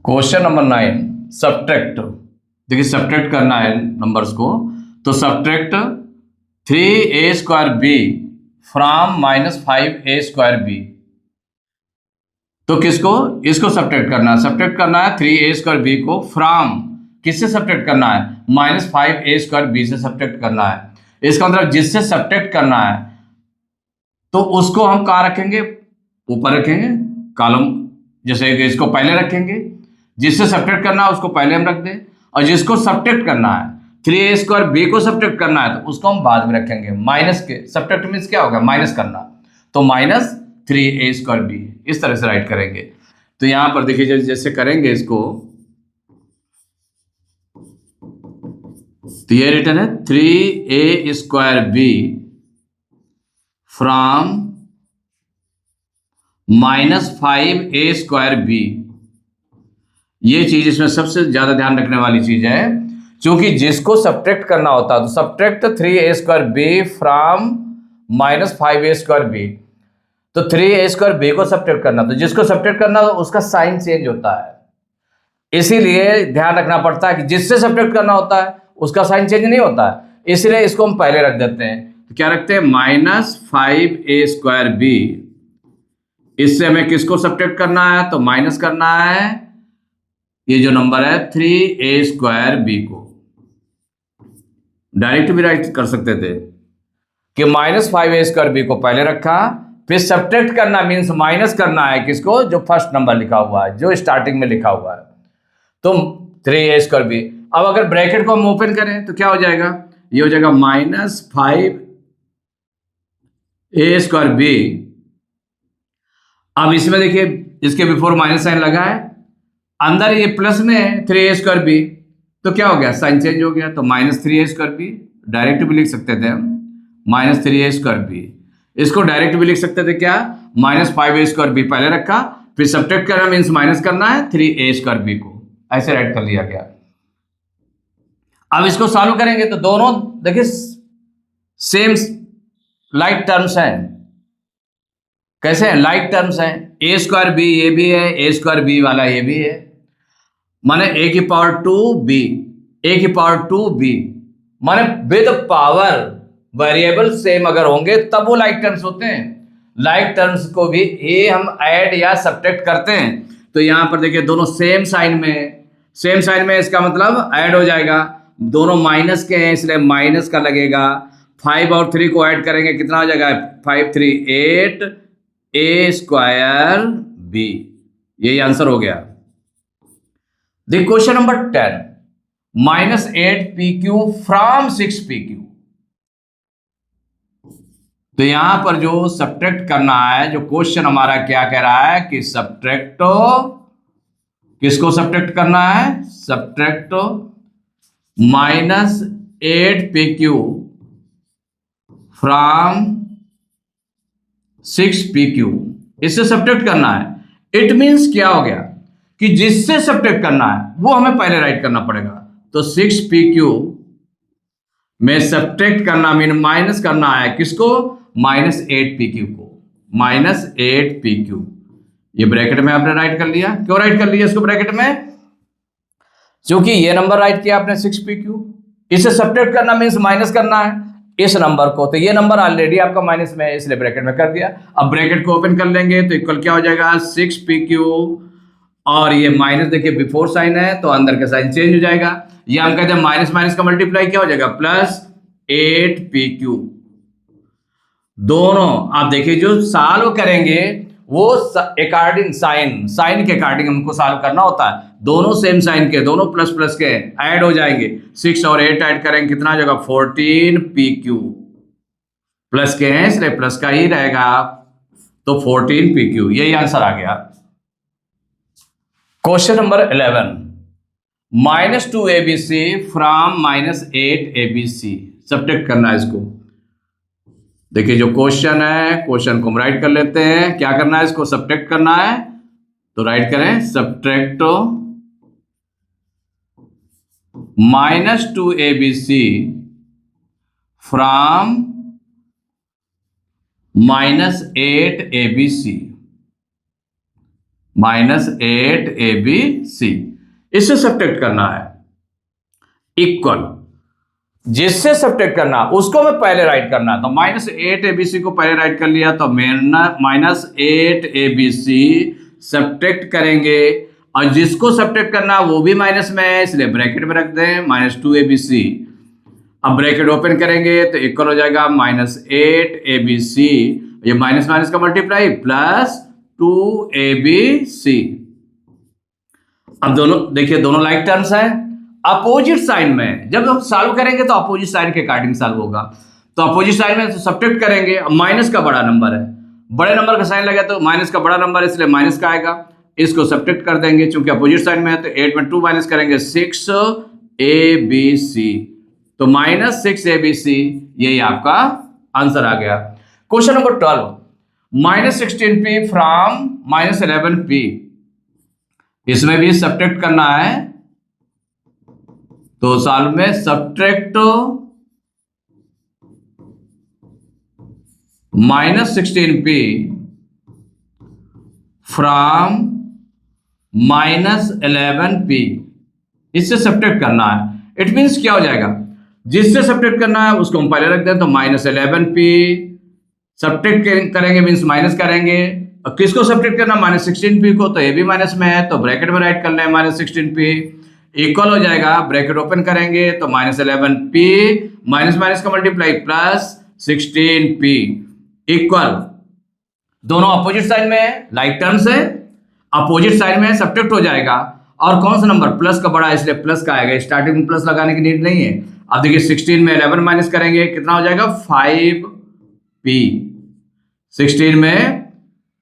Question number 9 subtract. देखिए subtract करना है नंबर्स को, तो subtract 3a² b from -5a²b। तो किसको, इसको सब्ट्रैक्ट करना है। सब्ट्रैक्ट करना है 3a² b को फ्रॉम किससे सब्ट्रैक्ट करना है, -5a² b से सब्ट्रैक्ट करना है। इसका मतलब जिससे सब्ट्रैक्ट करना है तो उसको हम कहाँ रखेंगे, ऊपर रखेंगे कॉलम। जैसे कि इसको पहले रखेंगे, जिससे सब्ट्रैक्ट करना है उसको पहले हम रख दें, और जिसको सब्ट्रैक्ट करना है 3a² b को सब्ट्रैक्ट करना है तो उसको हम बाद में रखेंगे। माइनस के सब्ट्रैक्ट मीन्स क्या होगा, माइनस करना, तो -3a² b इस तरह से राइट करेंगे। तो यहां पर देखिए जैसे करेंगे इसको, तो ये रिटर्न है 3a² b from -5a² b। ये चीज इसमें सबसे ज्यादा ध्यान रखने वाली चीज है, क्योंकि जिसको सब्ट्रैक्ट करना होता है तो subtract 3a² b from -5a² b, तो 3a² b को सब्ट्रैक्ट करना, तो जिसको सब्ट्रैक्ट करना तो उसका साइन चेंज होता है। इसीलिए ध्यान रखना पड़ता है कि जिससे सब्ट्रैक्ट करना होता है उसका साइन चेंज नहीं होता है, इसलिए इसको हम पहले रख देते हैं। तो क्या रखते हैं, -5a² b। इससे हमें किसको सब्ट्रैक्ट करना है, तो माइनस करना है ये जो नंबर है 3a² b को। डायरेक्ट भी राइट कर सकते थे कि -5a² b को पहले रखा, फिर सब्ट्रैक्ट करना मीन्स माइनस करना है किसको, जो फर्स्ट नंबर लिखा हुआ है, जो स्टार्टिंग में लिखा हुआ है, तो 3a² b। अब अगर ब्रैकेट को हम ओपन करें तो क्या हो जाएगा, ये हो जाएगा -5a² b। अब इसमें देखिए इसके बिफोर माइनस साइन लगा है, अंदर ये प्लस में है 3a² b, तो क्या हो गया, साइन चेंज हो गया, तो -3a² b। डायरेक्ट भी लिख सकते थे हम -3a² b। इसको डायरेक्ट भी लिख सकते थे क्या, -5a² b पहले रखा, फिर सब्ट्रैक्ट करना मीन्स माइनस करना है 3a² b को, ऐसे राइट कर लिया गया। अब इसको सॉल्व करेंगे तो दोनों देखिए सेम लाइक टर्म्स हैं। कैसे हैं, लाइक टर्म्स हैं। a² b ये भी है, a² b वाला ये भी है, माने a⁻²b, a⁻²b, माने विद पावर वेरिएबल सेम अगर होंगे तब वो लाइक टर्म्स होते हैं। लाइक टर्म्स को भी ये हम ऐड या सब्ट्रैक्ट करते हैं, तो यहां पर देखिए दोनों सेम साइन में, सेम साइन में इसका मतलब ऐड हो जाएगा। दोनों माइनस के हैं इसलिए माइनस का लगेगा। 5 और 3 को ऐड करेंगे कितना हो जाएगा, 5 3 8 a² b। यही आंसर हो गया। The question number 10 -8pq from 6pq। तो यहां पर जो सब्ट्रैक्ट करना है, जो क्वेश्चन हमारा क्या कह रहा है कि सब्ट्रैक्ट, किसको सब्ट्रैक्ट करना है, सब्ट्रैक्ट -8pq फ्रॉम 6pq, इससे सब्ट्रैक्ट करना है। इट मींस क्या हो गया कि जिससे सब्ट्रैक्ट करना है वो हमें पहले राइट करना पड़ेगा। तो 6pq में सब्ट्रैक्ट करना मीन माइनस करना है किसको, -8pq को, -8pq। ये ब्रैकेट में आपने राइट कर लिया। क्यों राइट कर लिया इसको ब्रैकेट में, क्योंकि ये नंबर राइट किया आपने 6pq, इसे सब्ट्रैक्ट करना मीन्स माइनस करना है इस नंबर को, तो ये नंबर ऑलरेडी आपका माइनस में है इसलिए ब्रैकेट में कर दिया। अब ब्रैकेट को ओपन कर लेंगे तो इक्वल क्या हो जाएगा, 6pq, और ये माइनस देखिए बिफोर साइन है तो अंदर का साइन चेंज हो जाएगा। ये हम कहते हैं माइनस माइनस का मल्टीप्लाई क्या हो जाएगा, +8pq। दोनों आप देखिए जो सॉल्व करेंगे वो अकॉर्डिंग साइन के अकॉर्डिंग हमको सॉल्व करना होता है। दोनों सेम साइन के, दोनों प्लस प्लस के ऐड हो जाएंगे। 6 और 8 ऐड करेंगे कितना हो जाएगा, 14pq। प्लस के हैं इसलिए प्लस का ही रहेगा, तो 14pq। यही आंसर आ गया। Question number 11 -2abc from -8abc। Subtract करना है इसको। देखिए जो क्वेश्चन है, क्वेश्चन को हम राइट कर लेते हैं। क्या करना है, इसको सब्ट्रैक्ट करना है, तो राइट करें subtract -2abc from -8abc। -8abc, इससे सब्ट्रैक्ट करना है। इक्वल, जिससे सब्ट्रैक्ट करना उसको मैं पहले राइट करना, तो -8abc को पहले राइट कर लिया, तो -8abc सब्ट्रैक्ट करेंगे, और जिसको सब्ट्रैक्ट करना वो भी माइनस में है, इसलिए ब्रैकेट में रख दें -2abc। अब ब्रैकेट ओपन करेंगे तो इक्वल हो जाएगा -8abc, ये माइनस माइनस का मल्टीप्लाई, प्लस 2abc। अब दोनों देखिए, दोनों लाइक टर्म्स हैं। अपोजिट साइन में जब हम सॉल्व करेंगे तो अपोजिट साइन के अकॉर्डिंग सॉल्व होगा, तो अपोजिट साइन में सब्ट्रैक्ट करेंगे। माइनस का बड़ा नंबर है, बड़े नंबर का साइन लगा तो माइनस का बड़ा नंबर है, इसलिए माइनस का आएगा, इसको सब्ट्रैक्ट कर देंगे, चूंकि अपोजिट साइन में है तो 8 में 2 माइनस करेंगे 6abc, तो -6abc, यही आपका आंसर आ गया। Question number 12, -16p from -11p, इसमें भी सब्ट्रैक्ट करना है, तो सॉल्व में सब्ट्रैक्ट -16p फ्रॉम -11p, इससे सब्ट्रैक्ट करना है। इट मीन्स क्या हो जाएगा, जिससे सब्ट्रैक्ट करना है उसको हम पहले रख दें, तो -11p सब्ट्रैक्ट करेंगे मीन्स माइनस करेंगे, और किसको सब्ट्रैक्ट करना, -16p को, तो ये भी माइनस में है, तो ब्रैकेट में राइट कर लें -16p, इक्वल हो जाएगा, ब्रैकेट ओपन करेंगे तो -11p माइनस माइनस का मल्टीप्लाई प्लस 16p, इक्वल, दोनों अपोजिट साइड में है, लाइक टर्म्स है, अपोजिट साइड में सब्ट्रैक्ट हो जाएगा, और कौन सा नंबर प्लस का बड़ा है इसलिए प्लस का आएगा, स्टार्टिंग में प्लस लगाने की नीड नहीं है। अब देखिए 16 में 11 माइनस करेंगे, कितना हो जाएगा 5p, 16 में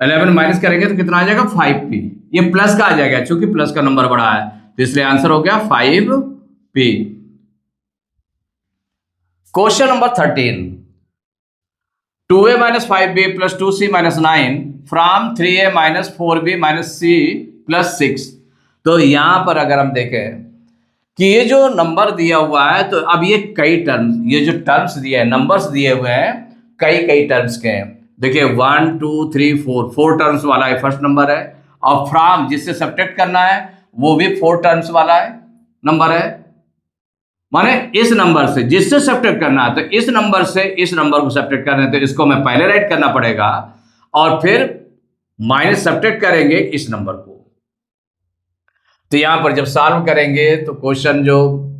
11 माइनस करेंगे तो कितना आ जाएगा 5p, ये प्लस का आ जाएगा क्योंकि प्लस का नंबर बड़ा है, तो इसलिए आंसर हो गया 5p। Question number 13, 2a minus 5b plus 2c minus 9 from 3a minus 4b minus c plus 6। तो यहां पर अगर हम देखें कि ये जो नंबर दिया हुआ है, तो अब ये कई टर्म्स, ये जो टर्म्स दिए हैं, नंबर्स दिए हुए हैं, कई टर्म्स के हैं। देखिए 1 2 3 4 टर्म्स वाला है फर्स्ट नंबर है, और फ्रॉम जिससे सब्ट्रैक्ट करना है वो भी 4 टर्म्स वाला है नंबर है, माने इस नंबर से जिससे सब्ट्रैक्ट करना है, तो इस नंबर से इस नंबर को सब्ट्रैक्ट करना है, तो इसको मैं पहले राइट करना पड़ेगा, और फिर माइनस सब्ट्रैक्ट करेंगे इस नंबर को। तो यहां पर जब सॉल्व करेंगे तो क्वेश्चन जो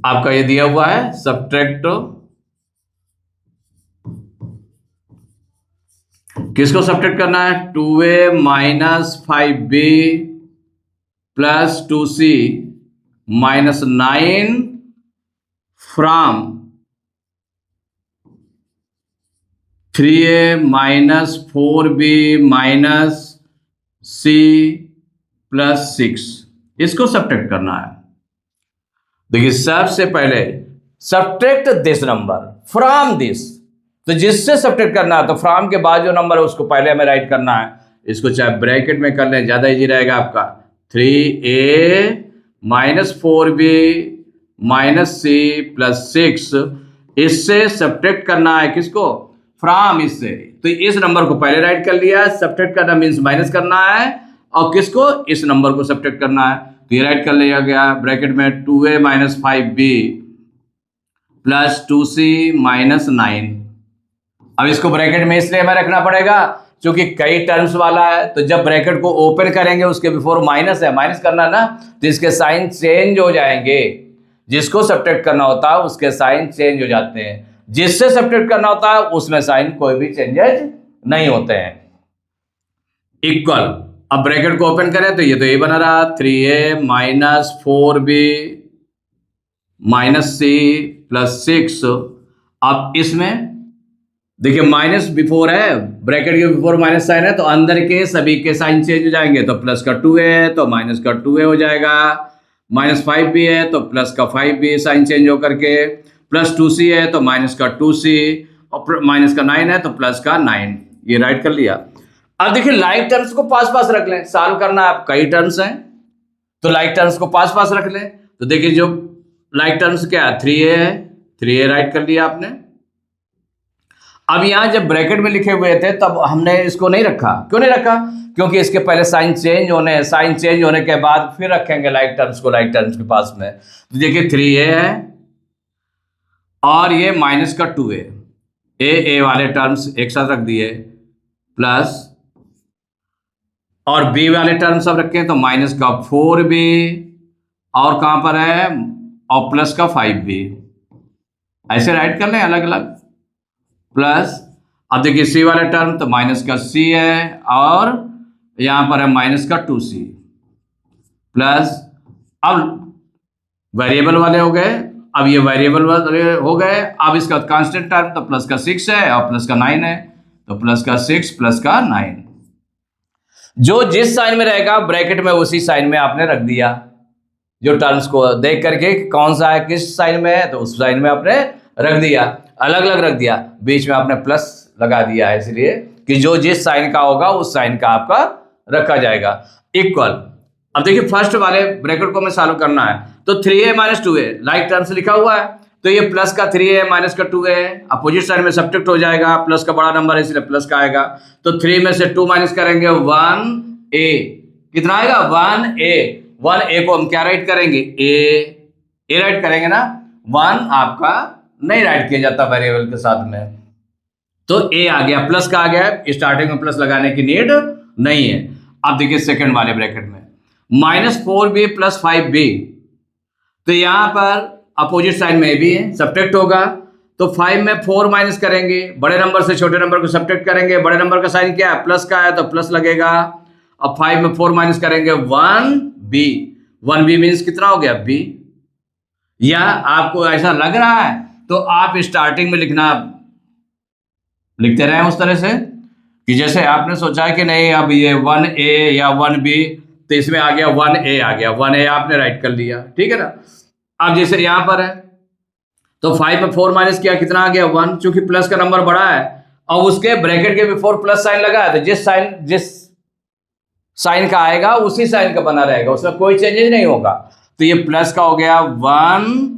आपका ये दिया हुआ है, सब्ट्रैक्ट किसको सब्ट्रैक्ट करना है, 2a minus 5b plus 2c minus 9 from 3a minus 4b minus c plus 6, इसको सब्ट्रैक्ट करना है। देखिए सबसे पहले subtract this number from this, तो जिससे सब्ट्रैक्ट करना है तो फ्रॉम के बाद जो नंबर है उसको पहले हमें राइट करना है, इसको चाहे ब्रैकेट में कर लें, ज्यादा इजी रहेगा आपका, 3a minus 4b minus c plus 6, इससे सब्ट्रैक्ट करना है किसको, फ्रॉम, इससे, तो इस नंबर को पहले राइट कर लिया, सब्ट्रैक्ट करना मीन्स माइनस करना है, और किसको, इस नंबर को सब्ट्रैक्ट करना है, तो ये राइट कर लिया गया ब्रैकेट में 2a minus 5b plus 2c minus 9। अब इसको ब्रैकेट में इसलिए हमें रखना पड़ेगा क्योंकि कई टर्म्स वाला है, तो जब ब्रैकेट को ओपन करेंगे उसके बिफोर माइनस है, माइनस करना ना, तो इसके साइन चेंज हो जाएंगे, जिसको सब्ट्रैक्ट करना होता है उसके साइन चेंज हो जाते हैं, जिससे सब्ट्रैक्ट करना होता है उसमें साइन कोई भी चेंजेस नहीं होते हैं। इक्वल, अब ब्रैकेट को ओपन करें तो ये बना रहा 3a minus 4b minus c plus 6। अब इसमें देखिए माइनस बिफोर है, ब्रैकेट के बिफोर माइनस साइन है, तो अंदर के सभी के साइन चेंज हो जाएंगे, तो प्लस का 2a है तो माइनस का 2a हो जाएगा, माइनस 5b है तो प्लस का 5b साइन चेंज होकर के, प्लस 2c है तो माइनस का 2c, और माइनस का 9 है तो प्लस का 9, ये राइट कर लिया। अब देखिए लाइक टर्म्स को पास पास रख लें, सॉल्व करना है, आप कई टर्म्स हैं तो लाइक टर्म्स को पास पास रख लें, तो देखिए जो लाइक टर्म्स क्या है, 3a है, 3a राइट कर लिया आपने। अब यहाँ जब ब्रैकेट में लिखे हुए थे तब हमने इसको नहीं रखा। क्यों नहीं रखा? क्योंकि इसके पहले साइन चेंज होने हैं, साइन चेंज होने के बाद फिर रखेंगे लाइक टर्म्स को लाइक टर्म्स के पास में। तो देखिए 3a है और ये माइनस का 2a, ए वाले टर्म्स एक साथ रख दिए, प्लस और b वाले टर्म्स सब रखे हैं तो माइनस का 4b और कहां पर है और प्लस का 5b, ऐसे राइट कर लें अलग अलग। प्लस अब देखिए c वाले टर्म तो माइनस का c है और यहां पर है माइनस का 2c, प्लस अब वेरिएबल वाले हो गए, अब ये वेरिएबल वाले हो गए। अब इसका कांस्टेंट टर्म तो प्लस का 6 है और प्लस का 9 है, तो प्लस का 6 प्लस का 9, जो जिस साइन में रहेगा ब्रैकेट में उसी साइन में आपने रख दिया। जो टर्म्स को देख करके कौन सा है किस साइन में है तो उस साइन में आपने रख दिया, अलग अलग रख दिया, बीच में आपने प्लस लगा दिया है इसलिए कि जो जिस साइन का होगा उस साइन का आपका रखा जाएगा इक्वल। अब देखिए फर्स्ट वाले ब्रैकेट को हमें सॉल्व करना है तो 3a minus 2a like terms लिखा हुआ है तो ये प्लस का 3a माइनस का 2a अपोजिट साइड में सब्ट्रैक्ट हो जाएगा, प्लस का बड़ा नंबर है इसलिए प्लस का आएगा। तो 3 में से 2 माइनस करेंगे 1a, कितना आएगा 1a को हम क्या राइट करेंगे a राइट करेंगे ना, 1 आपका नहीं राइट किया जाता वेरिएबल के साथ में, तो a आ गया, प्लस का आ गया, स्टार्टिंग में प्लस लगाने की नीड नहीं है। अब देखिए सेकंड वाले ब्रैकेट में माइनस 4b प्लस 5b, तो यहां पर अपोजिट साइन में भी है, सब्ट्रैक्ट होगा तो 5 में 4 माइनस करेंगे, बड़े नंबर से छोटे नंबर को सब्ट्रैक्ट करेंगे, बड़े नंबर का साइन क्या है प्लस का है तो प्लस लगेगा। अब 5 में 4 माइनस करेंगे 1b मीन्स कितना हो गया b, या आपको ऐसा लग रहा है तो आप स्टार्टिंग में लिखते रहे उस तरह से कि जैसे आपने सोचा है कि नहीं अब ये 1a या 1b तो इसमें आ गया 1a आ गया, 1a आपने राइट कर लिया, ठीक है ना। अब जैसे यहां पर है तो 5 में 4 माइनस किया कितना आ गया 1, चूंकि प्लस का नंबर बड़ा है और उसके ब्रैकेट के बिफोर प्लस साइन लगा है तो जिस साइन का आएगा उसी साइन का बना रहेगा, उसमें कोई चेंजेस नहीं होगा। तो ये प्लस का हो गया 1,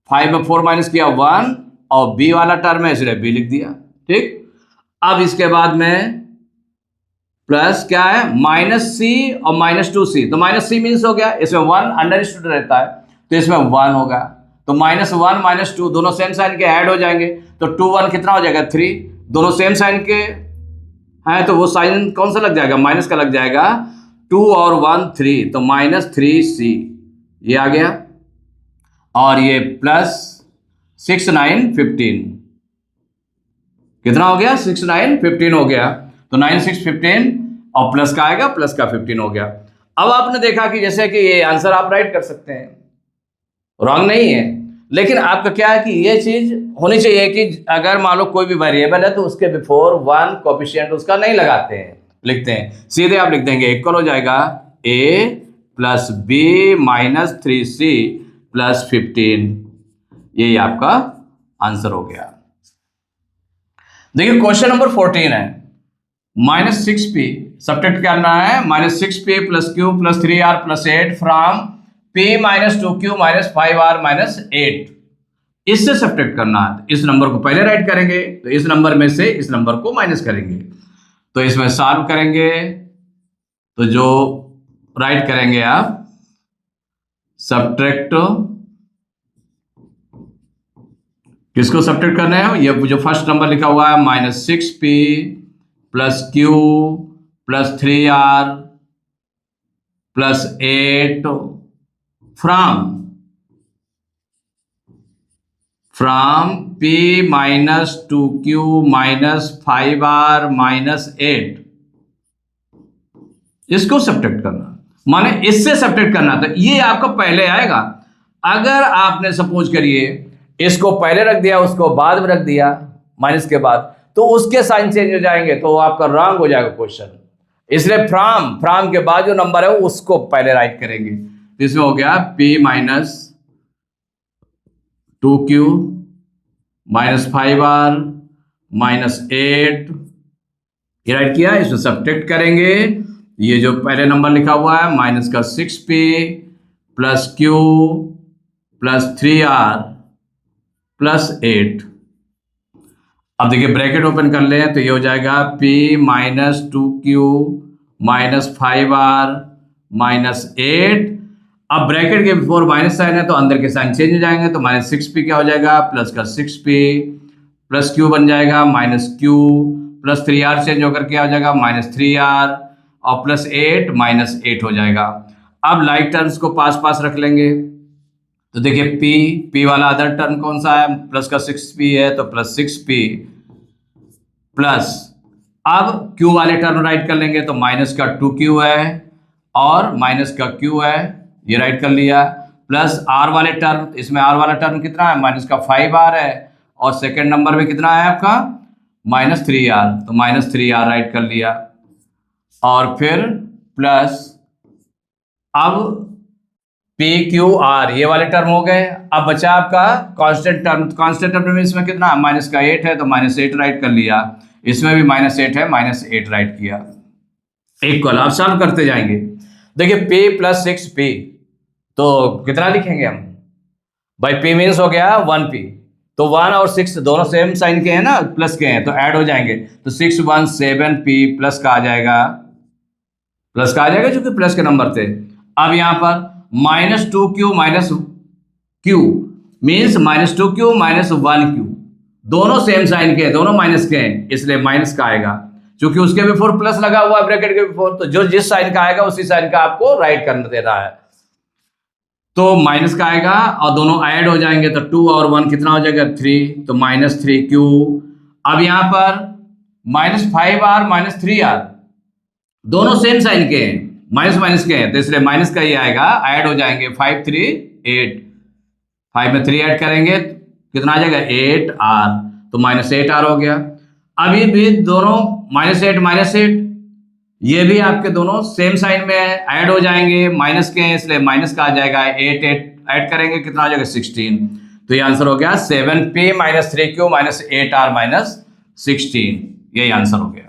5 में 4 माइनस किया 1 और b वाला टर्म है इसलिए b लिख दिया, ठीक। अब इसके बाद में प्लस क्या है माइनस c और माइनस 2c, तो माइनस c मीन्स हो गया इसमें 1 अंडरस्टूड रहता है तो इसमें 1 होगा, तो -1 -2 दोनों सेम साइन के ऐड हो जाएंगे तो 2 1 कितना हो जाएगा 3, दोनों सेम साइन के हैं तो वो साइन कौन सा लग जाएगा माइनस का लग जाएगा, 2 और 1 3 तो -3c ये आ गया, और ये प्लस 6 9 15 कितना हो गया 6 9 15 हो गया, तो 9 6 15 और प्लस का आएगा प्लस का 15 हो गया। अब आपने देखा कि जैसे कि ये आंसर आप राइट कर सकते हैं, रॉन्ग नहीं है, लेकिन आपका क्या है कि ये चीज होनी चाहिए कि अगर मान लो कोई भी वेरिएबल है तो उसके बिफोर 1 कोएफिशिएंट उसका नहीं लगाते हैं, लिखते हैं सीधे आप लिख देंगे इक्वल हो जाएगा a plus b minus 3c plus 15, यही आपका आंसर हो गया। देखिए क्वेश्चन नंबर 14 है -6p सब्ट्रैक्ट करना है, -6p plus q plus 3r plus 8 from p minus 2q minus 5r minus 8, इससे सब्ट्रैक्ट करना है। इस नंबर को पहले राइट करेंगे तो इस नंबर में से इस नंबर को माइनस करेंगे, तो इसमें सॉल्व करेंगे तो जो राइट करेंगे आप सब्ट्रैक्ट, किसको सब्ट्रैक्ट करना है, ये जो फर्स्ट नंबर लिखा हुआ है -6p plus q plus 3r plus 8 from p minus 2q minus 5r minus 8, इसको सब्ट्रैक्ट करना माने इससे सब्ट्रैक्ट करना, तो ये आपका पहले आएगा। अगर आपने सपोज करिए इसको पहले रख दिया उसको बाद में रख दिया माइनस के बाद तो उसके साइन चेंज हो जाएंगे तो आपका रॉन्ग हो जाएगा क्वेश्चन, इसलिए फ्रॉम के बाद जो नंबर है उसको पहले राइट करेंगे। तो इसमें हो गया p minus 2q minus 5r minus 8, ये राइट किया, इसमें सब्ट्रैक्ट करेंगे, ये जो पहले नंबर लिखा हुआ है माइनस का 6p plus q plus 3r plus 8, अब देखिए ब्रैकेट ओपन कर लें तो ये हो जाएगा P minus 2Q minus 5R minus 8। अब ब्रैकेट के बिफोर माइनस साइन है तो अंदर के साइन चेंज हो जाएंगे, तो माइनस 6P क्या हो जाएगा प्लस का 6P प्लस Q बन जाएगा minus Q plus 3R change होकर क्या हो जाएगा माइनस 3R और प्लस 8 माइनस 8 हो जाएगा। अब लाइक टर्म्स को पास पास रख लेंगे तो देखिए P वाला अदर टर्म कौन सा है, प्लस का 6P है तो प्लस 6P प्लस अब Q वाले टर्म राइट कर लेंगे तो माइनस का 2Q है और माइनस का Q है, ये राइट कर लिया, प्लस R वाले टर्म, इसमें R वाला टर्म कितना है माइनस का 5R है और सेकेंड नंबर में कितना है आपका माइनस 3R, तो माइनस 3R राइट कर लिया और फिर प्लस अब PQR ये वाले टर्म हो गए। अब बचा आपका कांस्टेंट टर्म, कांस्टेंट टर्म में इसमें कितना माइनस का 8 है तो माइनस 8 राइट कर लिया, इसमें भी माइनस 8 है माइनस 8 राइट किया। इक्वल आप सॉल्व करते जाएंगे। देखिए P प्लस 6P तो कितना लिखेंगे हम भाई, P मीन्स हो गया 1P, तो 1 और 6 दोनों सेम साइन के हैं ना, प्लस के हैं तो ऐड हो जाएंगे, तो 6 1 7P प्लस का आ जाएगा, प्लस का आ जाएगा जो कि प्लस के नंबर थे। अब यहां पर minus 2Q minus Q means minus 2Q minus 1Q, दोनों सेम साइन के हैं, दोनों माइनस के हैं, इसलिए माइनस का आएगा, क्योंकि उसके बिफोर प्लस लगा हुआ है ब्रैकेट के बिफोर, तो जो जिस साइन का आएगा उसी साइन का आपको राइट करना देना है, तो माइनस का आएगा और दोनों ऐड हो जाएंगे तो 2 और 1 कितना हो जाएगा 3, तो माइनस 3Q। अब यहां पर माइनस 5R माइनस 3R दोनों सेम साइन के हैं, माइनस माइनस के हैं, तो इसलिए माइनस का ही आएगा, ऐड हो जाएंगे 5 3 8, 5 में 3 ऐड करेंगे कितना आ जाएगा 8R, तो माइनस 8R हो गया। अभी भी दोनों माइनस 8 ये भी आपके दोनों सेम साइन में ऐड हो जाएंगे, माइनस के हैं इसलिए माइनस का आ जाएगा, 8 ऐड करेंगे कितना आ जाएगा 16, तो ये आंसर हो गया 7P minus 3Q minus 8R minus 16, यही आंसर हो गया।